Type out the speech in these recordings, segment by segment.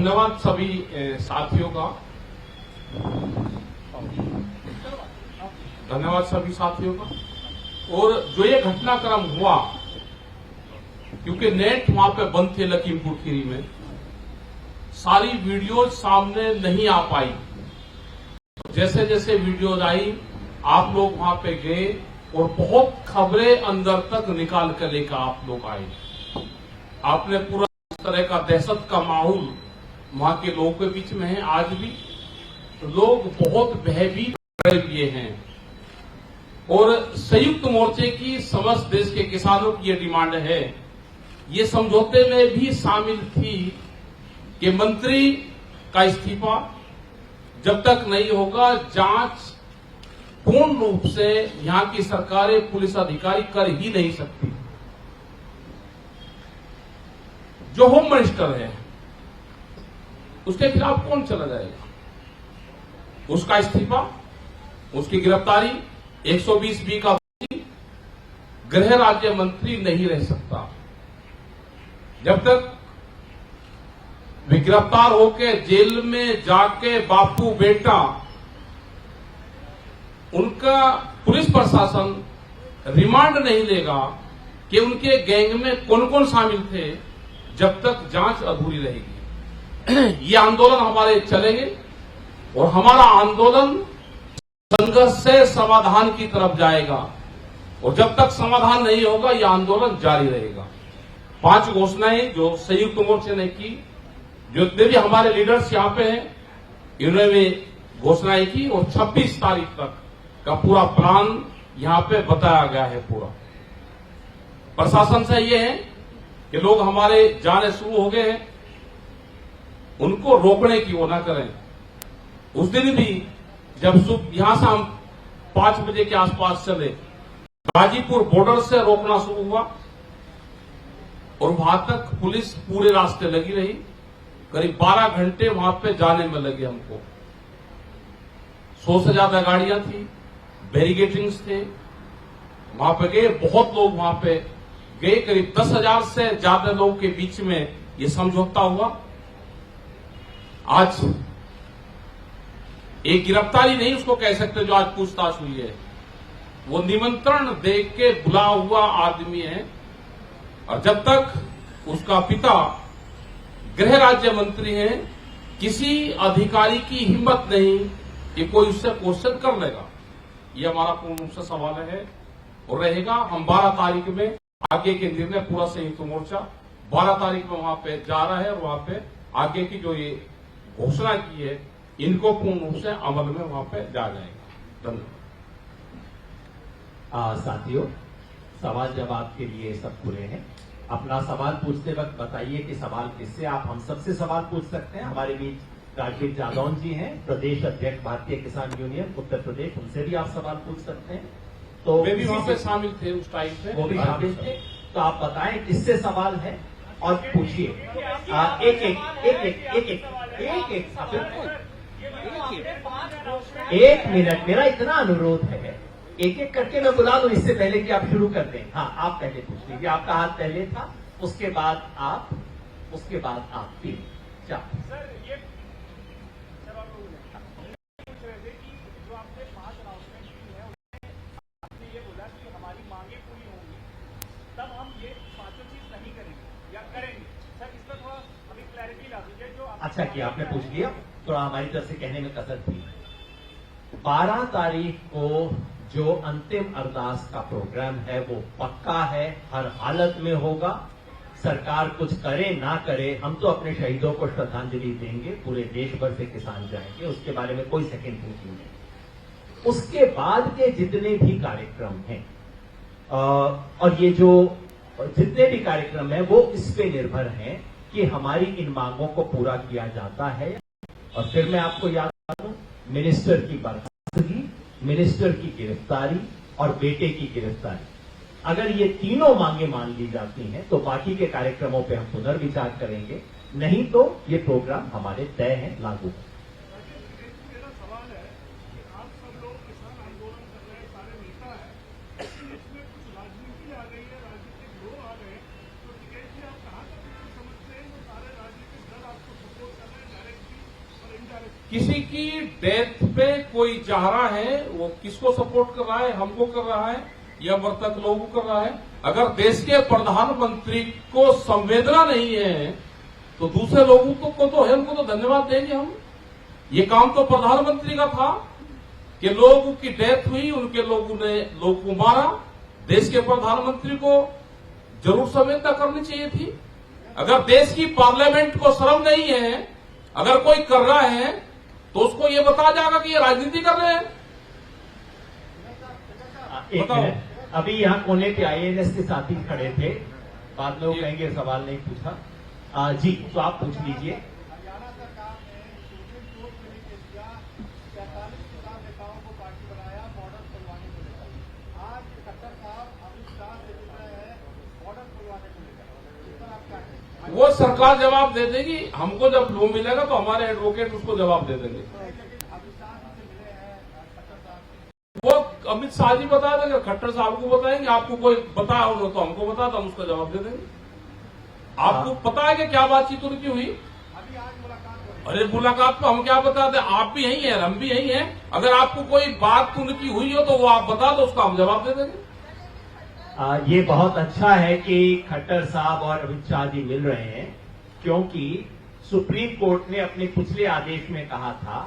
धन्यवाद सभी साथियों का। धन्यवाद सभी साथियों का। और जो ये घटनाक्रम हुआ, क्योंकि नेट वहां पे बंद थे लखीमपुर खीरी में, सारी वीडियोज सामने नहीं आ पाई। जैसे जैसे वीडियोज आई, आप लोग वहां पे गए और बहुत खबरें अंदर तक निकाल कर लेकर आप लोग आए। आपने पूरा इस तरह का दहशत का माहौल वहां के लोगों के बीच में है। आज भी लोग बहुत भयभीत हुए हैं और संयुक्त मोर्चे की समस्त देश के किसानों की ये डिमांड है, ये समझौते में भी शामिल थी कि मंत्री का इस्तीफा जब तक नहीं होगा, जांच पूर्ण रूप से यहां की सरकारें, पुलिस अधिकारी कर ही नहीं सकती। जो होम मिनिस्टर है उसके खिलाफ कौन चला जाएगा? उसका इस्तीफा, उसकी गिरफ्तारी, 120B का गृह राज्य मंत्री नहीं रह सकता। जब तक वे गिरफ्तार होकर जेल में जाके बापू बेटा, उनका पुलिस प्रशासन रिमांड नहीं लेगा कि उनके गैंग में कौन कौन शामिल थे, जब तक जांच अधूरी रहेगी। ये आंदोलन हमारे चलेंगे और हमारा आंदोलन संघर्ष से समाधान की तरफ जाएगा और जब तक समाधान नहीं होगा ये आंदोलन जारी रहेगा। 5 घोषणाएं जो संयुक्त मोर्चे ने की, जितने भी हमारे लीडर्स यहां पे हैं, इन्होंने घोषणाएं की और 26 तारीख तक का पूरा प्लान यहां पे बताया गया है। पूरा प्रशासन से ये है कि लोग हमारे जाने शुरू हो गए हैं, उनको रोकने की वो ना करें। उस दिन भी जब यहां से हम 5 बजे के आसपास चले, गाजीपुर बॉर्डर से रोकना शुरू हुआ और वहां तक पुलिस पूरे रास्ते लगी रही। करीब 12 घंटे वहां पे जाने में लगे हमको। 100 से ज्यादा गाड़ियां थी, बैरिकेडिंग्स थे, वहां पे गए, बहुत लोग वहां पे गए। करीब 10,000 से ज्यादा लोगों के बीच में ये समझौता हुआ। आज एक गिरफ्तारी नहीं उसको कह सकते जो आज पूछताछ हुई है, वो निमंत्रण दे के बुला हुआ आदमी है। और जब तक उसका पिता गृह राज्य मंत्री है, किसी अधिकारी की हिम्मत नहीं कि कोई उससे क्वेश्चन कर लेगा। ये हमारा पूर्ण रूप से सवाल है और रहेगा। हम 12 तारीख में आगे के निर्णय, पूरा संयुक्त मोर्चा 12 तारीख में वहां पे जा रहा है और वहां पे आगे की जो ये घोषणा की है, इनको पूर्ण रूप से अमल में वहां पे जा जाएगा। धन्यवाद। साथियों, सवाल जवाब के लिए सब खुले हैं। अपना सवाल पूछते वक्त बताइए कि सवाल किससे। आप हम सबसे सवाल पूछ सकते हैं। हमारे बीच राजीव जादौन जी हैं, प्रदेश अध्यक्ष भारतीय किसान यूनियन उत्तर प्रदेश, उनसे भी आप सवाल पूछ सकते हैं। तो वे भी वहां पे शामिल थे उस टाइम पे, वो भी शामिल थे। तो आप बताएं किससे सवाल है और पूछिए। एक मिनट, मेरा इतना अनुरोध है, एक एक करके मैं बुला लूं इससे पहले कि आप शुरू कर दें। हाँ, आप पहले पूछ लीजिए। आपका हाथ पहले था, उसके बाद आप, उसके बाद आप फिर सर ये पूछ रहे थे कि जो आपने 5 अनाउंसमेंट की है, आपने ये बोला कि हमारी मांगे पूरी होंगी तब हम ये 5 चीज नहीं करेंगे या करेंगे। सर इस पर थोड़ा अभी क्लैरिटी ला दीजिए। जो अच्छा किया आपने पूछ लिया, थोड़ा हमारी तरफ से कहने में कसर थी। 12 तारीख को जो अंतिम अरदास का प्रोग्राम है वो पक्का है, हर हालत में होगा। सरकार कुछ करे ना करे, हम तो अपने शहीदों को श्रद्धांजलि देंगे। पूरे देश भर से किसान जाएंगे, उसके बारे में कोई सेकंड थिंकिंग नहीं। उसके बाद के जितने भी कार्यक्रम हैं और ये जो जितने भी कार्यक्रम हैं वो इस पे निर्भर हैं कि हमारी इन मांगों को पूरा किया जाता है। और फिर मैं आपको याद दिला दूं, मिनिस्टर की बर्खास्तगी, मिनिस्टर की गिरफ्तारी और बेटे की गिरफ्तारी, अगर ये तीनों मांगे मान ली जाती हैं तो बाकी के कार्यक्रमों पे हम पुनर्विचार करेंगे, नहीं तो ये प्रोग्राम हमारे तय है, लागू है। मेरा सवाल है कि आप सब लोग किसान आंदोलन कर रहे हैं, सारे नेता हैं, इसमें कुछ राजनीति आ गई है, राजनीतिक लोग आ गए, तो टिकैत जी आप कहां तक समझते हैं वो सारे राजनीतिक दल आपको सपोर्ट कर रहे हैं? किसी की डेथ पे कोई चाह रहा है, वो किसको सपोर्ट कर रहा है, हमको कर रहा है या मृतक लोगों को कर रहा है? अगर देश के प्रधानमंत्री को संवेदना नहीं है तो दूसरे लोगों को तो है, उनको तो धन्यवाद देंगे हम। ये काम तो प्रधानमंत्री का था कि लोगों की डेथ हुई, उनके लोगों ने लोग को मारा। देश के प्रधानमंत्री को जरूर संवेदना करनी चाहिए थी। अगर देश की पार्लियामेंट को शर्म नहीं है, अगर कोई कर रहा है तो उसको ये बताया जाएगा कि ये राजनीति कर रहे हैं। एक बताओ। मिनट, अभी यहाँ कोने पे आईएनएस के साथी खड़े थे, बाद में वो कहेंगे सवाल नहीं पूछा। जी, तो आप पूछ लीजिए। हरियाणा सरकार ने सुप्रीम कोर्ट में भी केस दिया, 43 किसान नेताओं को पार्टी बनाया बॉर्डर खुलवाने को लेकर। आज खट्टर साहब अमित शाह से मिल रहे हैं बॉर्डर खुलवाने को लेकर। इस पर आप क्या कहेंगे? वो सरकार जवाब दे देगी। हमको जब लो मिलेगा तो हमारे एडवोकेट उसको जवाब दे देंगे। अमित शाह से मिले हैं खट्टर साहब। वो अमित शाह जी बता देंगे, खट्टर साहब को बताएंगे। आपको कोई बताया हो तो हमको बता दो, हम उसका जवाब दे देंगे। आपको पता है कि क्या बातचीत उनकी हुई? अभी आज मुलाकात हो रही है। अरे मुलाकात तो हम क्या बताते, आप भी यही है, हम भी यही है। अगर आपको कोई बात उनकी हुई हो तो वो आप बता दो, उसका हम जवाब दे देंगे। ये बहुत अच्छा है कि खट्टर साहब और अमित शाह जी मिल रहे हैं, क्योंकि सुप्रीम कोर्ट ने अपने पिछले आदेश में कहा था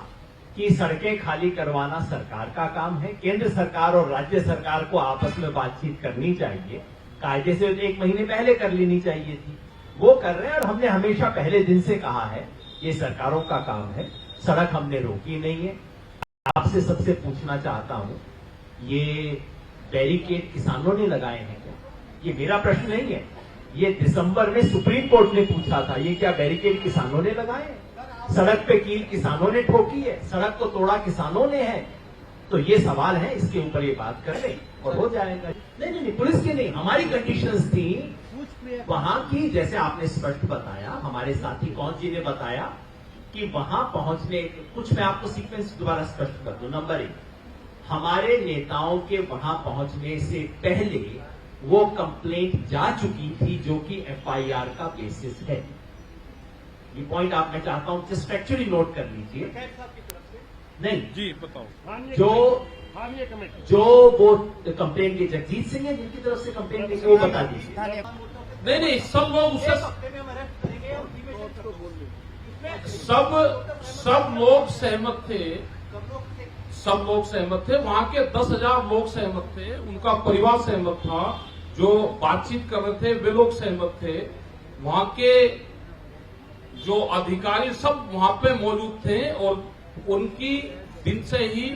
कि सड़कें खाली करवाना सरकार का काम है। केंद्र सरकार और राज्य सरकार को आपस में बातचीत करनी चाहिए, कायदे से 1 महीने पहले कर लेनी चाहिए थी। वो कर रहे हैं और हमने हमेशा पहले दिन से कहा है ये सरकारों का काम है। सड़क हमने रोकी नहीं है। आपसे सबसे पूछना चाहता हूं, ये बैरिकेड किसानों ने लगाए हैं क्या? ये मेरा प्रश्न नहीं है, ये दिसंबर में सुप्रीम कोर्ट ने पूछा था, ये क्या बैरिकेड किसानों ने लगाए हैं? सड़क पे कील किसानों ने ठोकी है, सड़क को तोड़ा किसानों ने है। तो ये सवाल है, इसके ऊपर ये बात कर ले और हो जाएगा। नहीं, पुलिस की नहीं, हमारी कंडीशंस थी वहां की, जैसे आपने स्पष्ट बताया, हमारे साथी कौन जी ने बताया कि वहां पहुंचने, कुछ मैं आपको सीक्वेंस दोबारा स्पष्ट कर दूं। नंबर 1, हमारे नेताओं के वहां पहुंचने से पहले वो कंप्लेंट जा चुकी थी, जो कि एफआईआर का बेसिस है। ये पॉइंट आप, मैं चाहता हूं जस्ट फैक्चुअली नोट कर लीजिए। खैर साहब की तरफ से नहीं जी, बताओ। हानिया कमेटी जो वो कंप्लेंट के जगजीत सिंह है जिनकी तरफ से कंप्लेंट लेके, वो बता दीजिए। नहीं, सब लोग उससे, हफ्ते में हम अरेस्ट करेंगे और डिमेशन बोल सब लोग सहमत थे। सब लोग सहमत थे, वहां के 10,000 लोग सहमत थे, उनका परिवार सहमत था, जो बातचीत कर रहे थे वे लोग सहमत थे, वहां के जो अधिकारी सब वहां पे मौजूद थे और उनकी दिन से ही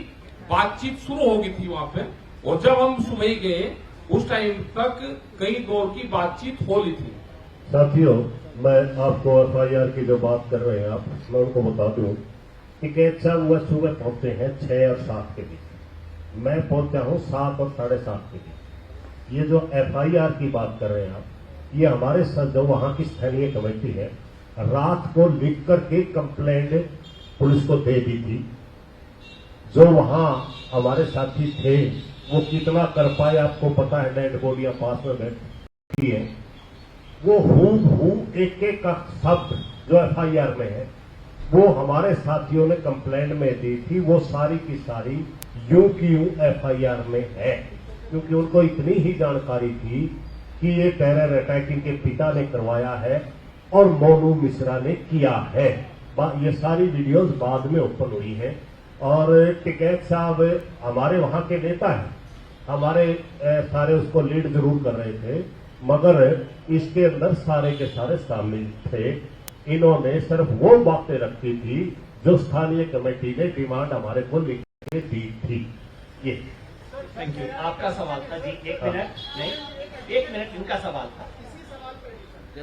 बातचीत शुरू हो गई थी वहां पे। और जब हम सुबह गए उस टाइम तक कई दौर की बातचीत हो रही थी। साथियों, मैं आपको एफआईआर की जो बात कर रहे हैं आप, मैं उनको बता दूं कि कैद साहब वह सुबह पहुंचे हैं 6 और 7 के बीच। मैं पहुंचा हूं 7 और 7:30 के बीच। ये जो एफआईआर की बात कर रहे हैं आप, ये हमारे साथ जो वहां की स्थानीय कमेटी है, रात को लिख करके कंप्लेंट पुलिस को दे दी थी। जो वहां हमारे साथी थे वो कितना कर पाए आपको पता है, डेड बॉडियां पास में बैठी है। वो हूबहू एक का शब्द जो एफआईआर में है वो हमारे साथियों ने कंप्लेंट में दी थी, वो सारी की सारी यूं की यूं एफआईआर में है, क्योंकि उनको इतनी ही जानकारी थी कि ये टेरर अटैक इनके पिता ने करवाया है और मोनू मिश्रा ने किया है। ये सारी वीडियोस बाद में ओपन हुई है। और टिकैत साहब हमारे वहां के नेता हैं, हमारे सारे उसको लीड जरूर कर रहे थे, मगर इसके अंदर सारे के सारे शामिल थे। इन्होंने सिर्फ वो बातें रखी थी जो स्थानीय कमेटी ने डिमांड हमारे को लिख के दी थी। ये थैंक यू। आपका सवाल था जी, 1 मिनट नहीं, 1 मिनट इनका सवाल था,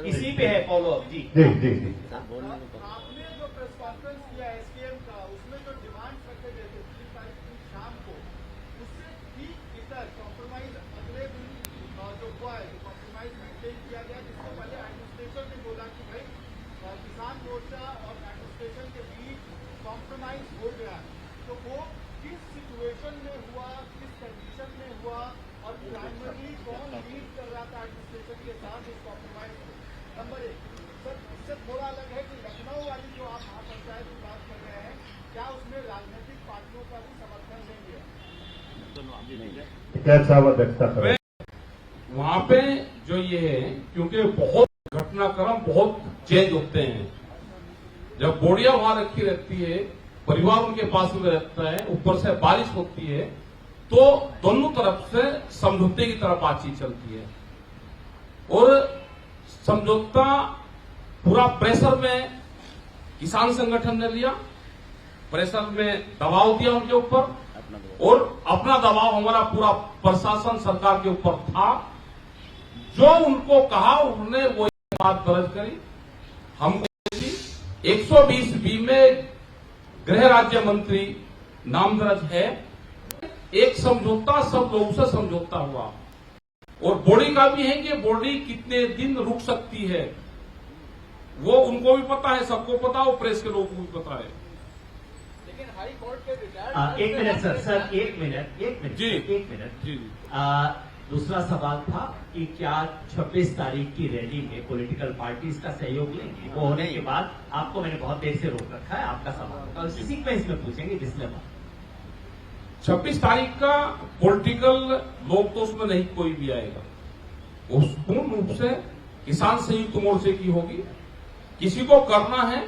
इसी पे है फॉलो अप जी। जी जी जी आपने जो प्रेस कॉन्फ्रेंस किया एसकेएम का, उसमें जो डिमांड रखे गए थे 3 तारीख की शाम को, उससे ठीक इधर कॉम्प्रोमाइज अगले दिन जो हुआ है, जो कॉम्प्रोमाइज मेंटेन किया गया, जिससे पहले एडमिनिस्ट्रेशन ने बोला कि भाई किसान मोर्चा और एडमिनिस्ट्रेशन के बीच कॉम्प्रोमाइज हो गया। तो वो किस सिचुएशन में हुआ, किस कंडीशन में हुआ और प्राइमरली कौन लीड कर रहा था एडमिनिस्ट्रेशन के साथ इस कॉम्प्रोमाइज को? नंबर 1 सर, इससे थोड़ा अलग है कि लखनऊ वाली जो आप महापंचायत की बात कर रहे हैं, क्या उसमें राजनीतिक पार्टियों का भी समर्थन लेंगे? कैसा अध्यक्षता करें? वहां पे जो ये है, क्योंकि बहुत घटनाक्रम बहुत चेंज होते हैं। जब बोड़िया वहां रखी रहती है, परिवार उनके पास में रहता है, ऊपर से बारिश होती है, तो दोनों तरफ से समझौते की तरफ बातचीत चलती है और समझौता पूरा प्रेशर में किसान संगठन ने लिया, प्रेशर में दबाव दिया उनके ऊपर और अपना दबाव हमारा पूरा प्रशासन सरकार के ऊपर था। जो उनको कहा उन्होंने वो बात दर्ज करी, हमको 120B में गृह राज्य मंत्री नाम दर्ज है। एक समझौता सब लोगों से समझौता हुआ और बॉडी का भी है कि बॉडी कितने दिन रुक सकती है, वो उनको भी पता है, सबको पता है, प्रेस के लोगों को भी पता है। लेकिन हाई कोर्ट के रिटायर्ड एक मिनट सर, एक मिनट जी। एक मिनट जी दूसरा सवाल था कि क्या 26 तारीख की रैली में पॉलिटिकल पार्टीज का सहयोग लेंगे? वो होने के बाद आपको मैंने बहुत देर से रोक रखा है, आपका सवाल और सीक्वेंस में पूछेंगे जिसमें 26 तारीख का पॉलिटिकल लोग तो उसमें नहीं कोई भी आएगा, वो पूर्ण रूप से किसान संयुक्त मोर्चे की होगी। किसी को करना है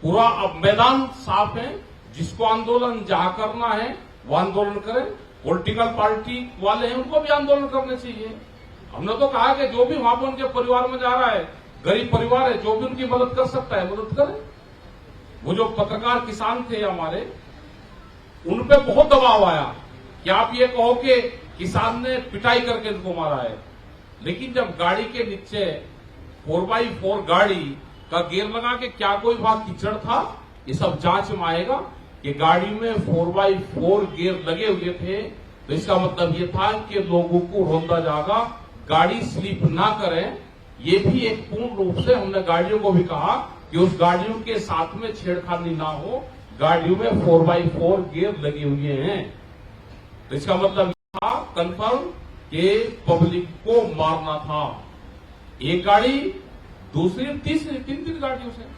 पूरा, अब मैदान साफ है, जिसको आंदोलन जहां करना है वो आंदोलन करें। पॉलिटिकल पार्टी वाले हैं उनको भी आंदोलन करने चाहिए। हमने तो कहा कि जो भी वहां पर उनके परिवार में जा रहा है, गरीब परिवार है, जो भी उनकी मदद कर सकता है मदद करें। वो जो पत्रकार किसान थे हमारे, उन पे बहुत दबाव आया कि आप ये कहो कि किसान ने पिटाई करके इनको मारा है, लेकिन जब गाड़ी के नीचे 4x4 गाड़ी का गियर लगा के क्या कोई बात कीचड़ था, ये सब जांच में आएगा कि गाड़ी में 4x4 गियर लगे हुए थे, तो इसका मतलब ये था कि लोगों को रोंदा जाएगा, गाड़ी स्लिप ना करें। ये भी एक पूर्ण रूप से हमने गाड़ियों को भी कहा कि उस गाड़ियों के साथ में छेड़खानी ना हो, गाड़ियों में 4x4 गियर लगे हुए हैं। तो इसका मतलब था कंफर्म कि पब्लिक को मारना था। एक गाड़ी, दूसरी, तीसरी, तीन गाड़ियों से।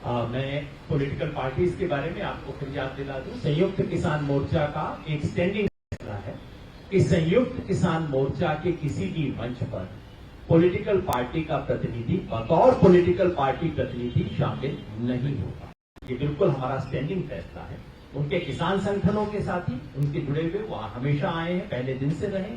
मैं पॉलिटिकल पार्टीज के बारे में आपको फिर याद दिला दूं। संयुक्त किसान मोर्चा का एक स्टैंडिंग फैसला है कि संयुक्त किसान मोर्चा के किसी भी मंच पर पॉलिटिकल पार्टी का प्रतिनिधि बतौर पॉलिटिकल पार्टी प्रतिनिधि शामिल नहीं होगा। ये बिल्कुल हमारा स्टैंडिंग फैसला है। उनके किसान संगठनों के साथी उनके जुड़े हुए वो हमेशा आए हैं, पहले दिन से रहे,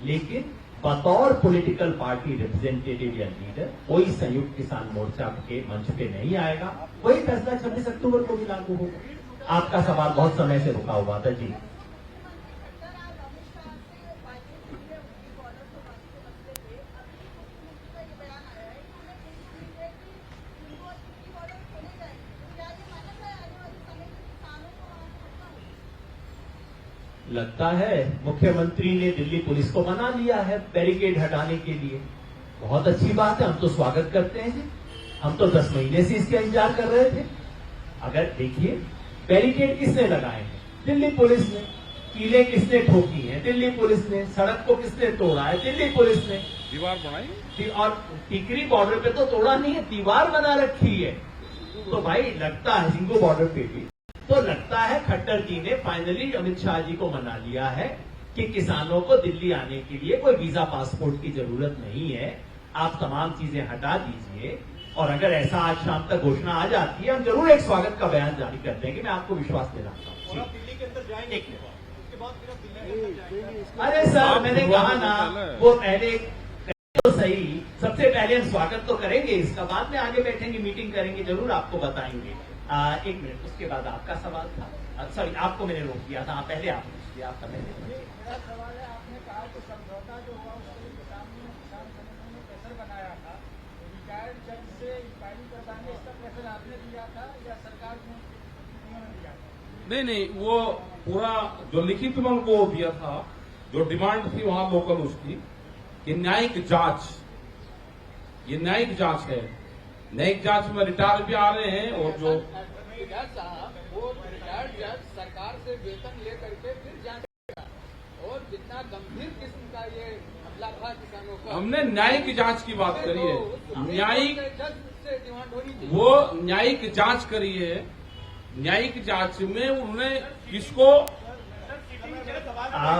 लेकिन बतौर पॉलिटिकल पार्टी रिप्रेजेंटेटिव या लीडर कोई संयुक्त किसान मोर्चा के मंच पे नहीं आएगा। वही फैसला 26 अक्टूबर को भी लागू होगा। आपका सवाल बहुत समय से रुका हुआ था जी। लगता है मुख्यमंत्री ने दिल्ली पुलिस को मना लिया है बैरिकेड हटाने के लिए। बहुत अच्छी बात है, हम तो स्वागत करते हैं। हम तो 10 महीने से इसका इंतजार कर रहे थे। अगर देखिए, बैरिकेड किसने लगाए हैं? दिल्ली पुलिस ने। कीलें किसने ठोकी हैं? दिल्ली पुलिस ने। सड़क को किसने तोड़ा है? दिल्ली पुलिस ने। दीवार बनाई और टिकरी बॉर्डर पे तो तोड़ा नहीं है, दीवार बना रखी है। तो भाई लगता है सिंगो बॉर्डर पे भी, तो लगता है खट्टर जी ने फाइनली अमित शाह जी को मना लिया है कि किसानों को दिल्ली आने के लिए कोई वीजा पासपोर्ट की जरूरत नहीं है, आप तमाम चीजें हटा दीजिए। और अगर ऐसा आज शाम तक घोषणा आ जाती है, हम जरूर एक स्वागत का बयान जारी कर देंगे। मैं आपको विश्वास दिलाता हूँ। और आप दिल्ली के अंदर जाएंगे, उसके बाद फिर आप दिल्ली के अंदर जाएंगे। अरे सर, मैंने कहा ना, वो पहले तो सही, सबसे पहले हम स्वागत तो करेंगे इसका, बाद में आगे बैठेंगे, मीटिंग करेंगे, जरूर आपको बताएंगे। एक मिनट, उसके बाद आपका सवाल था। सॉरी, आपको मैंने रोक दिया था, पहले आप पूछ लिया, आपका पहले। मेरा सवाल है, आपने कहा कि समझौता जो हुआ उसके लिए किसान संगठनों ने प्रेशर बनाया था, रिटायर्ड जज से इंक्वायरी करवाने इसका प्रेशर आपने दिया था या सरकार ने दिया था? नहीं, वो पूरा जो लिखित में उनको दिया था, जो डिमांड थी वहां लोकल उसकी, कि न्यायिक जांच, ये न्यायिक जांच है। न्यायिक जांच में रिटायर भी आ रहे हैं और जो रिटायर्ड साहब, वो रिटायर्ड जज सरकार से वेतन ले करके फिर जांच करेगा, और जितना गंभीर किस्म का ये हमला था किसानों का, हमने न्यायिक जांच की बात करी है। न्यायिक, जज से डिमांड होनी चाहिए। वो न्यायिक जांच करी है न्यायिक जांच में उन्होंने किसको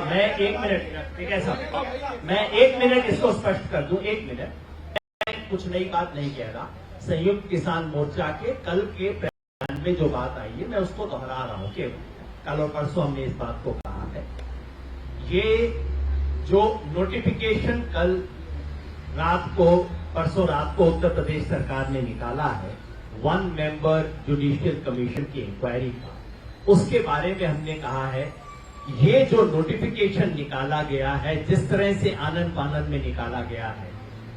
मैं 1 मिनट, ठीक है साहब, मैं 1 मिनट इसको स्पष्ट कर दूं। 1 मिनट, मैं कुछ नई बात नहीं कह रहा। संयुक्त किसान मोर्चा के कल के बयान में जो बात आई है मैं उसको दोहरा रहा हूं कि कल और परसों हमने इस बात को कहा है। ये जो नोटिफिकेशन कल रात को, परसों रात को उत्तर प्रदेश सरकार ने निकाला है 1 मेंबर जुडिशियल कमीशन की इंक्वायरी का, उसके बारे में हमने कहा है ये जो नोटिफिकेशन निकाला गया है, जिस तरह से आनन फानन में निकाला गया है,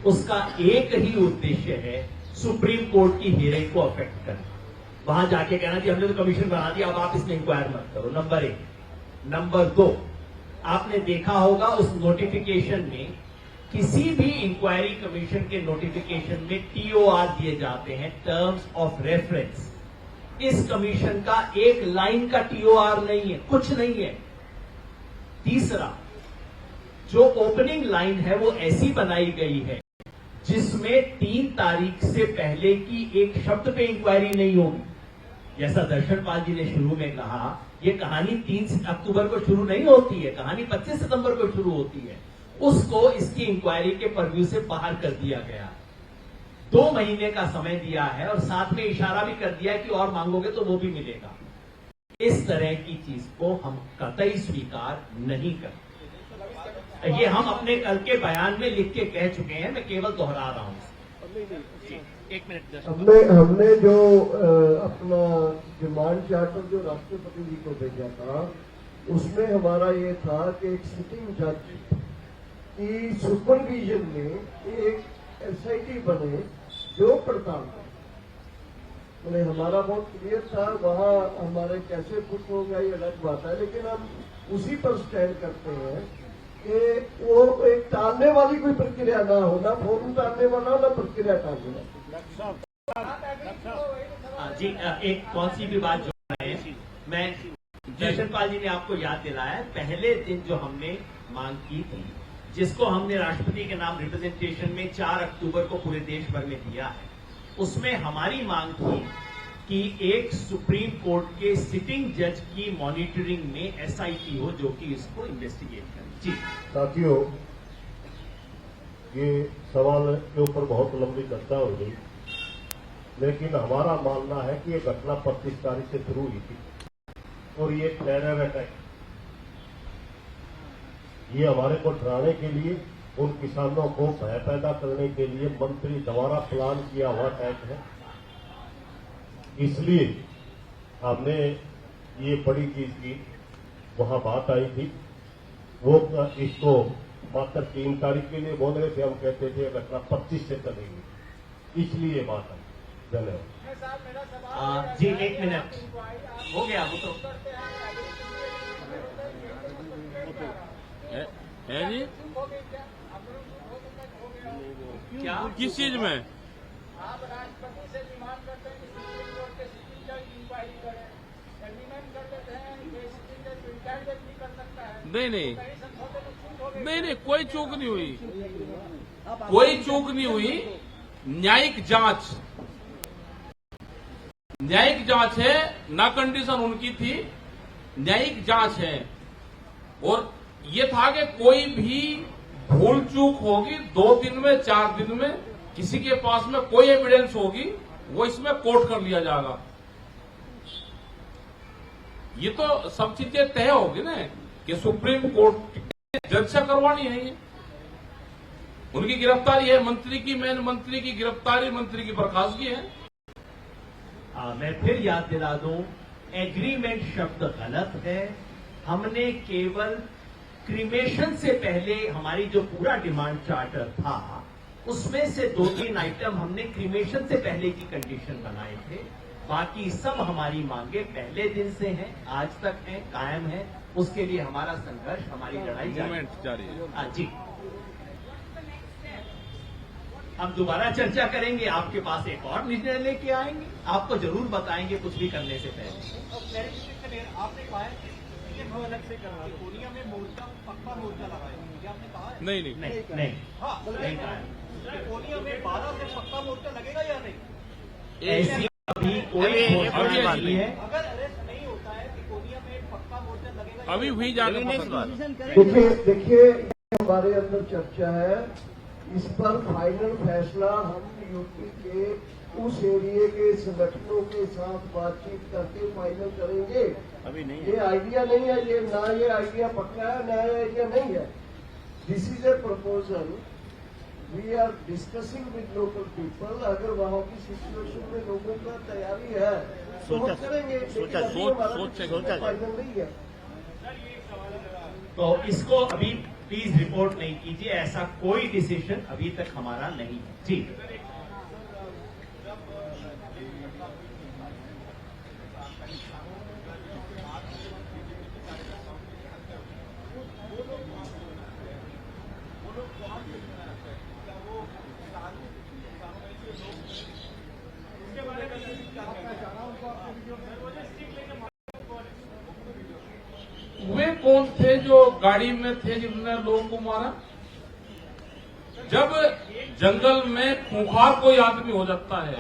उसका एक ही उद्देश्य है सुप्रीम कोर्ट की हियरिंग को अफेक्ट करना। वहां जाके कहना कि हमने तो कमीशन बना दिया, अब आप इसमें इंक्वायर मत करो। नंबर 1। नंबर 2, आपने देखा होगा उस नोटिफिकेशन में किसी भी इंक्वायरी कमीशन के नोटिफिकेशन में टीओआर दिए जाते हैं, टर्म्स ऑफ रेफरेंस। इस कमीशन का एक लाइन का टीओआर नहीं है, कुछ नहीं है। तीसरा, जो ओपनिंग लाइन है वो ऐसी बनाई गई है जिसमें 3 तारीख से पहले की एक शब्द पे इंक्वायरी नहीं होगी। जैसा दर्शन पाल जी ने शुरू में कहा, ये कहानी 3 अक्टूबर को शुरू नहीं होती है, कहानी 25 सितंबर को शुरू होती है। उसको इसकी इंक्वायरी के परव्यू से बाहर कर दिया गया। 2 महीने का समय दिया है और साथ में इशारा भी कर दिया है कि और मांगोगे तो वो भी मिलेगा। इस तरह की चीज को हम कतई स्वीकार नहीं करते। ये हम अपने कल के बयान में लिख के कह चुके हैं, मैं केवल दोहरा रहा हूं। 1 मिनट। हमने जो अपना डिमांड चार्टर जो राष्ट्रपति जी को भेजा था, उसमें हमारा ये था कि एक सिटिंग जज की सुपरविजन में एक एसआईटी बने जो पड़ताल करे। मैंने हमारा बहुत क्लियर था, वहाँ हमारे कैसे पुट होगा ये अलग बात है, लेकिन हम उसी पर स्टैंड करते हैं कि वो एक टालने वाली कोई प्रक्रिया ना हो, ना फॉर्म टालने वाला, ना प्रक्रिया टालने वाला। जी, एक कौन सी भी बात जो है, मैं दर्शन पाल जी ने आपको याद दिलाया, पहले दिन जो हमने मांग की थी, जिसको हमने राष्ट्रपति के नाम रिप्रेजेंटेशन में 4 अक्टूबर को पूरे देश भर में दिया है, उसमें हमारी मांग थी कि एक सुप्रीम कोर्ट के सिटिंग जज की मॉनिटरिंग में एसआईटी हो जो कि इसको इन्वेस्टिगेट करे। जी साथियों, ये सवाल के ऊपर बहुत लंबी चर्चा हो गई, लेकिन हमारा मानना है कि ये घटना 25 तारीख से शुरू हुई थी और ये टेरर अटैक, ये हमारे को डराने के लिए, उन किसानों को भय पैदा करने के लिए मंत्री द्वारा प्लान किया हुआ अटैक है। इसलिए हमने ये बड़ी चीज की वहां बात आई थी, वो इसको मात्र 3 तारीख के लिए बोल रहे थे, हम कहते थे घटना 25 से चलेगी, इसलिए बात आई। धन्यवाद। जी 1 मिनट हो गया वो तो है जी। क्या किस चीज में? आप राष्ट्रपति से डिमांड करते हैं कि सुप्रीम कोर्ट के सिटिंग जज इंक्वायरी करें, एग्रीमेंट कर देते हैं कि सिटिंग जज रिटायर्ड जज भी कर सकता है। नहीं नहीं कहीं समझौते में छूट हो गई। नहीं, कोई चूक नहीं हुई, कोई चूक नहीं हुई। न्यायिक जांच है, ना कंडीशन उनकी थी, न्यायिक जांच है। और ये था कि कोई भी भूल चूक होगी 2 दिन में, 4 दिन में, किसी के पास में कोई एविडेंस होगी, वो इसमें कोर्ट कर लिया जाएगा। ये तो सब चीजें तय होगी ना कि सुप्रीम कोर्ट जज से करवानी है। ये उनकी गिरफ्तारी है, मंत्री की, मेन मंत्री की गिरफ्तारी, मंत्री की बर्खास्तगी है। मैं फिर याद दिला दूं, एग्रीमेंट शब्द गलत है। हमने केवल क्रिमेशन से पहले हमारी जो पूरा डिमांड चार्टर था, उसमें से 2-3 आइटम हमने क्रिमेशन से पहले की कंडीशन बनाए थे। बाकी सब हमारी मांगे पहले दिन से हैं, आज तक हैं, कायम है। उसके लिए हमारा संघर्ष, हमारी लड़ाई जारी है। जी, हम दोबारा चर्चा करेंगे, आपके पास एक और निर्णय लेके आएंगे, आपको जरूर बताएंगे कुछ भी करने से पहले। आपने कहा है कि ये अलग से करना, पूर्णिया में मोर्चा, पक्का मोर्चा लगाया, ये आपने कहा है? नहीं, नहीं हाँ, नहीं कहा है। पूर्णिया में 12 से पक्का मोर्चा लगेगा या नहीं? ऐसी अभी कोई घोषणा नहीं है। अगर अभी हुई जाकर पता देखिए ये हमारे अंदर चर्चा है, इस पर फाइनल फैसला हम यूपी के उस एरिया के संगठनों के साथ बातचीत करके फाइनल करेंगे। अभी नहीं ये आइडिया नहीं है, ये ना ये आइडिया पक्का है, ना ये आइडिया नहीं है। This is a proposal, we are discussing with local people. अगर वहाँ की सिचुएशन में लोगों का तैयारी है तो हम करेंगे, लेकिन अभी हमारा फाइनल नहीं है। तो इसको अभी प्लीज रिपोर्ट नहीं कीजिए, ऐसा कोई डिसीजन अभी तक हमारा नहीं है। जी वे कौन थे जो गाड़ी में थे जिन्होंने लोगों को मारा? जब जंगल में खूंखार कोई आदमी हो जाता है,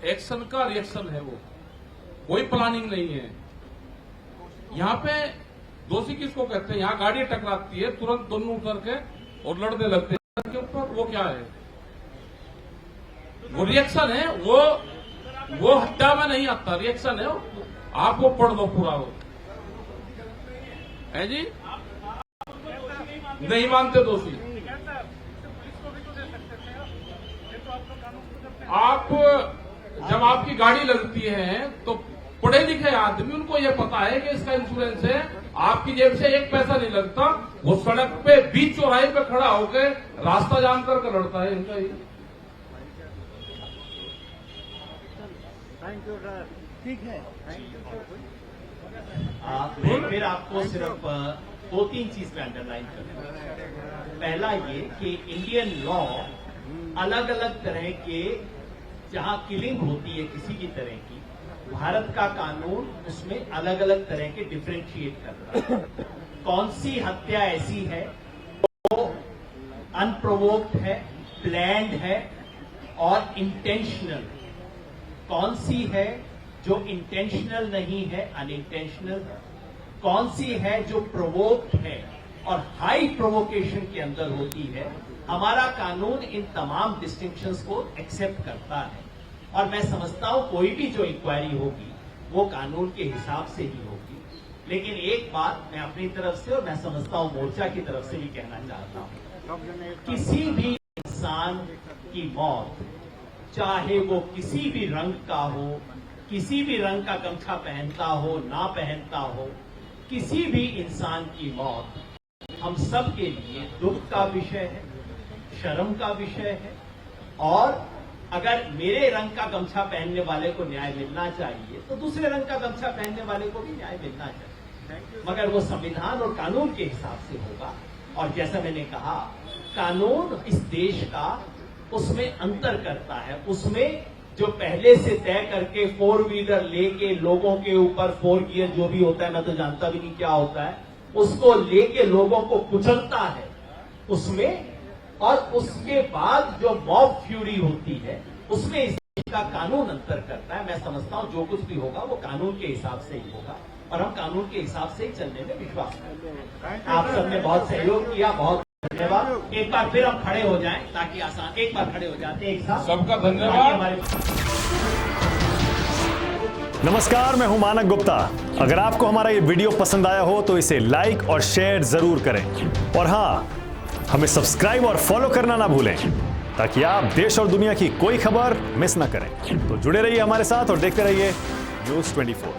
एक्शन का रिएक्शन है वो, कोई प्लानिंग नहीं है। यहाँ पे दोषी किसको कहते हैं? यहाँ गाड़ी टकराती है, तुरंत दोनों उतर के और लड़ने लगते हैं के ऊपर। वो क्या है? वो रिएक्शन है, वो हत्या में नहीं आता, रिएक्शन है। आपको पढ़ दो पूरा वो है जी, नहीं मानते दोषी। आप जब आपकी गाड़ी लगती है तो पढ़े लिखे आदमी, उनको ये पता है कि इसका इंश्योरेंस है, आपकी जेब से एक पैसा नहीं लगता। वो सड़क पे बीच चौराहे पे खड़ा होकर रास्ता जाम कर लड़ता है। इनका ही थैंक यू सर, ठीक है, थैंक यू सर। मैं फिर आपको सिर्फ 2-3 चीज पे अंडरलाइन करूंगा। पहला ये कि इंडियन लॉ अलग अलग तरह के, जहां किलिंग होती है किसी भी तरह की, भारत का कानून उसमें अलग अलग तरह के डिफरेंशिएट करता है। कौन सी हत्या ऐसी है जो अनप्रोवोक्ड है, प्लैंड है और इंटेंशनल, कौन सी है जो इंटेंशनल नहीं है, अनइंटेंशनल है, कौन सी है जो प्रोवोक्ड है और हाई प्रोवोकेशन के अंदर होती है। हमारा कानून इन तमाम डिस्टिंक्शंस को एक्सेप्ट करता है और मैं समझता हूं कोई भी जो इंक्वायरी होगी वो कानून के हिसाब से ही होगी। लेकिन एक बात मैं अपनी तरफ से और मैं समझता हूं मोर्चा की तरफ से भी कहना चाहता हूं, किसी भी इंसान की मौत, चाहे वो किसी भी रंग का हो, किसी भी रंग का गमछा पहनता हो ना पहनता हो, किसी भी इंसान की मौत हम सब के लिए दुख का विषय है, शर्म का विषय है। और अगर मेरे रंग का गमछा पहनने वाले को न्याय मिलना चाहिए तो दूसरे रंग का गमछा पहनने वाले को भी न्याय मिलना चाहिए, मगर वो संविधान और कानून के हिसाब से होगा। और जैसा मैंने कहा, कानून इस देश का उसमें अंतर करता है, उसमें जो पहले से तय करके 4 व्हीलर लेके लोगों के ऊपर 4 गियर जो भी होता है, मैं तो जानता भी नहीं क्या होता है, उसको लेके लोगों को कुचलता है उसमें, और उसके बाद जो मॉब फ्यूरी होती है उसमें इस देश का कानून अंतर करता है। मैं समझता हूं जो कुछ भी होगा वो कानून के हिसाब से ही होगा और हम कानून के हिसाब से ही चलने में विश्वास करते हैं। आप सबने बहुत सहयोग किया, बहुत धन्यवाद। एक बार फिर हम खड़े हो जाएं ताकि आसान, एक बार खड़े हो जाते हैं एक साथ। सबका धन्यवाद। हमारे नमस्कार, मैं हूं मानक गुप्ता। अगर आपको हमारा ये वीडियो पसंद आया हो तो इसे लाइक और शेयर जरूर करें और हाँ, हमें सब्सक्राइब और फॉलो करना ना भूलें ताकि आप देश और दुनिया की कोई खबर मिस ना करें। तो जुड़े रहिए हमारे साथ और देखते रहिए न्यूज़ 24।